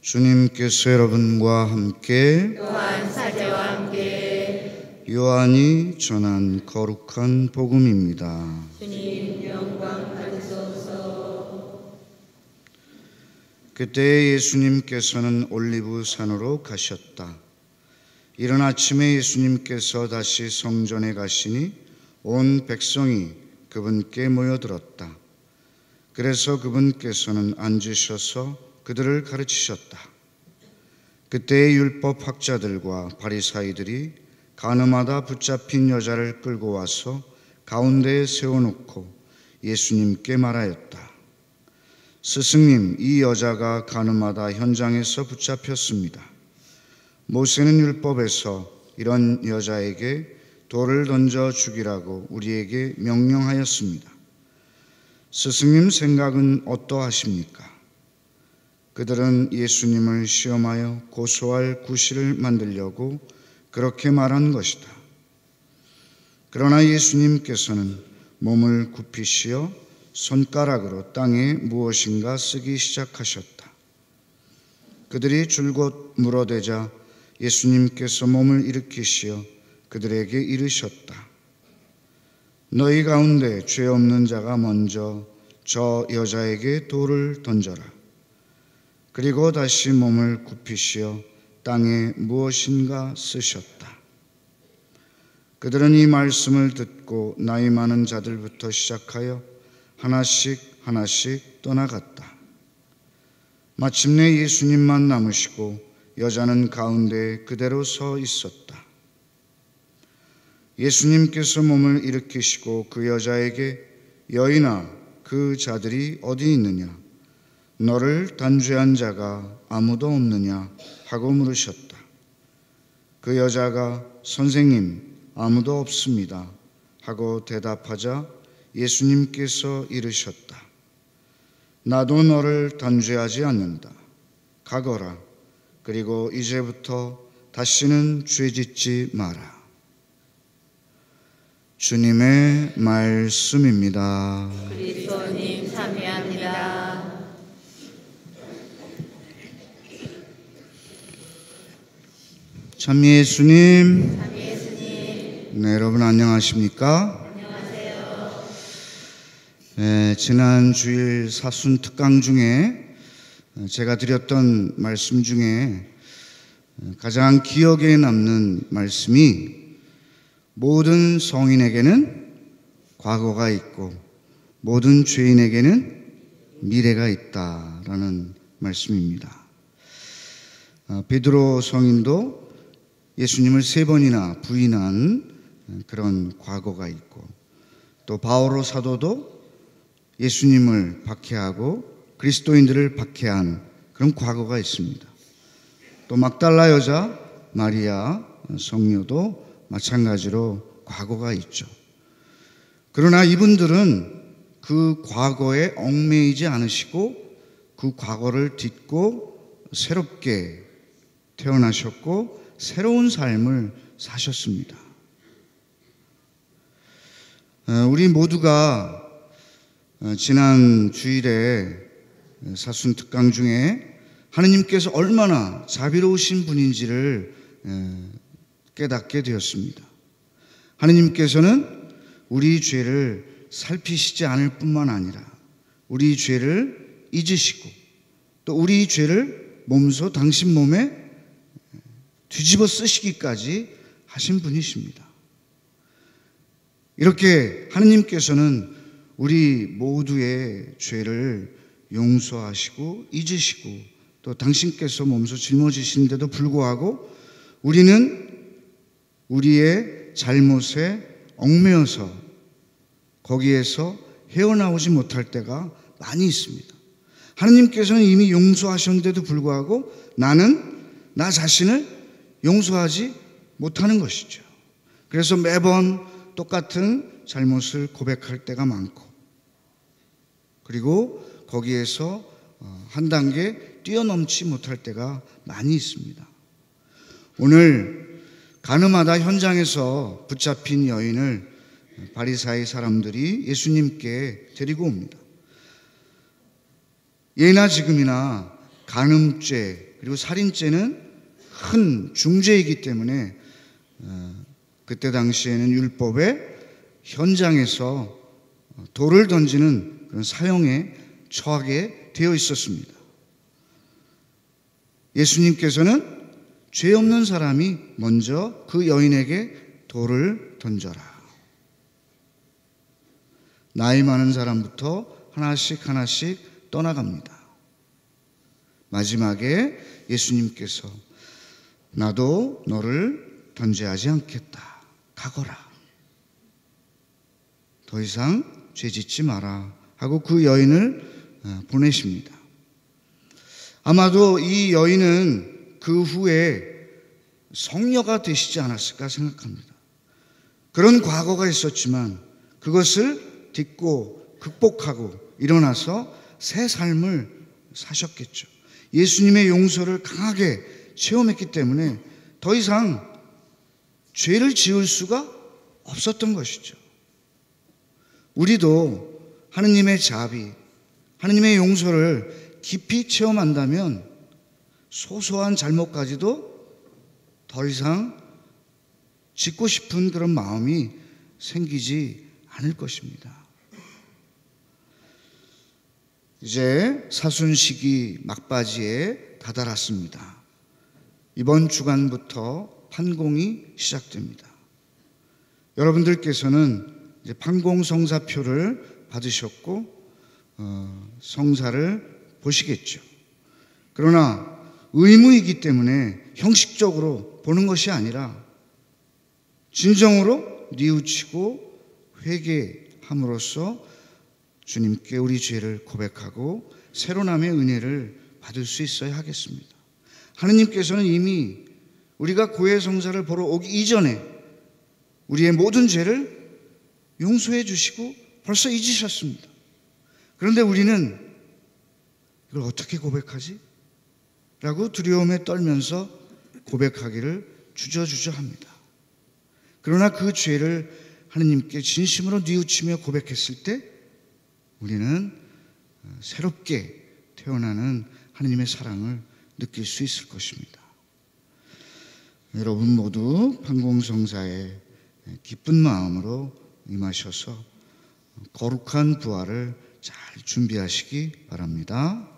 주님께서 여러분과 함께 또한 사제와 함께 요한이 전한 거룩한 복음입니다. 주님 영광 받으소서. 그때 예수님께서는 올리브 산으로 가셨다. 이른 아침에 예수님께서 다시 성전에 가시니 온 백성이 그분께 모여들었다. 그래서 그분께서는 앉으셔서 그들을 가르치셨다. 그때의 율법 학자들과 바리사이들이 가늠하다 붙잡힌 여자를 끌고 와서 가운데에 세워놓고 예수님께 말하였다. 스승님, 이 여자가 가늠하다 현장에서 붙잡혔습니다. 모세는 율법에서 이런 여자에게 돌을 던져 죽이라고 우리에게 명령하였습니다. 스승님 생각은 어떠하십니까? 그들은 예수님을 시험하여 고소할 구실을 만들려고 그렇게 말한 것이다. 그러나 예수님께서는 몸을 굽히시어 손가락으로 땅에 무엇인가 쓰기 시작하셨다. 그들이 줄곧 물어대자 예수님께서 몸을 일으키시어 그들에게 이르셨다. 너희 가운데 죄 없는 자가 먼저 저 여자에게 돌을 던져라. 그리고 다시 몸을 굽히시어 땅에 무엇인가 쓰셨다. 그들은 이 말씀을 듣고 나이 많은 자들부터 시작하여 하나씩 떠나갔다. 마침내 예수님만 남으시고 여자는 가운데 그대로 서 있었다. 예수님께서 몸을 일으키시고 그 여자에게 여인아, 그 자들이 어디 있느냐? 너를 단죄한 자가 아무도 없느냐? 하고 물으셨다. 그 여자가 선생님, 아무도 없습니다. 하고 대답하자 예수님께서 이르셨다. 나도 너를 단죄하지 않는다. 가거라. 그리고 이제부터 다시는 죄짓지 마라. 주님의 말씀입니다. 그리스도님 참여합니다. 참 예수님. 참 예수님. 네, 여러분 안녕하십니까? 안녕하세요. 네, 지난 주일 사순 특강 중에 제가 드렸던 말씀 중에 가장 기억에 남는 말씀이 모든 성인에게는 과거가 있고 모든 죄인에게는 미래가 있다라는 말씀입니다. 베드로 성인도 예수님을 3번이나 부인한 그런 과거가 있고 또 바오로 사도도 예수님을 박해하고 그리스도인들을 박해한 그런 과거가 있습니다. 또 막달라 여자 마리아 성녀도 마찬가지로 과거가 있죠. 그러나 이분들은 그 과거에 얽매이지 않으시고 그 과거를 딛고 새롭게 태어나셨고 새로운 삶을 사셨습니다. 우리 모두가 지난 주일에 사순 특강 중에 하느님께서 얼마나 자비로우신 분인지를 깨닫게 되었습니다. 하느님께서는 우리 죄를 살피시지 않을 뿐만 아니라 우리 죄를 잊으시고 또 우리 죄를 몸소 당신 몸에 뒤집어 쓰시기까지 하신 분이십니다. 이렇게 하느님께서는 우리 모두의 죄를 용서하시고 잊으시고 또 당신께서 몸소 짊어지시는데도 불구하고 우리는 우리의 잘못에 얽매여서 거기에서 헤어나오지 못할 때가 많이 있습니다. 하느님께서는 이미 용서하셨는데도 불구하고 나는 나 자신을 용서하지 못하는 것이죠. 그래서 매번 똑같은 잘못을 고백할 때가 많고 그리고 거기에서 한 단계 뛰어넘지 못할 때가 많이 있습니다. 오늘 가늠하다 현장에서 붙잡힌 여인을 바리사이 사람들이 예수님께 데리고 옵니다. 예나 지금이나 간음죄 그리고 살인죄는 큰 중죄이기 때문에 그때 당시에는 율법의 현장에서 돌을 던지는 그런 사형에 처하게 되어 있었습니다. 예수님께서는 죄 없는 사람이 먼저 그 여인에게 돌을 던져라. 나이 많은 사람부터 하나씩 하나씩 떠나갑니다. 마지막에 예수님께서 나도 너를 던져하지 않겠다. 가거라. 더 이상 죄 짓지 마라 하고 그 여인을 보내십니다. 아마도 이 여인은 그 후에 성녀가 되시지 않았을까 생각합니다. 그런 과거가 있었지만 그것을 딛고 극복하고 일어나서 새 삶을 사셨겠죠. 예수님의 용서를 강하게 체험했기 때문에 더 이상 죄를 지을 수가 없었던 것이죠. 우리도 하느님의 자비, 하느님의 용서를 깊이 체험한다면 소소한 잘못까지도 더 이상 짓고 싶은 그런 마음이 생기지 않을 것입니다. 이제 사순시기 막바지에 다다랐습니다. 이번 주간부터 판공이 시작됩니다. 여러분들께서는 이제 판공성사표를 받으셨고 성사를 보시겠죠. 그러나 의무이기 때문에 형식적으로 보는 것이 아니라 진정으로 뉘우치고 회개함으로써 주님께 우리 죄를 고백하고 새로남의 은혜를 받을 수 있어야 하겠습니다. 하느님께서는 이미 우리가 고해성사를 보러 오기 이전에 우리의 모든 죄를 용서해 주시고 벌써 잊으셨습니다. 그런데 우리는 이걸 어떻게 고백하지? 라고 두려움에 떨면서 고백하기를 주저주저합니다. 그러나 그 죄를 하느님께 진심으로 뉘우치며 고백했을 때 우리는 새롭게 태어나는 하느님의 사랑을 느낄 수 있을 것입니다. 여러분 모두 판공성사에 기쁜 마음으로 임하셔서 거룩한 부활을 잘 준비하시기 바랍니다.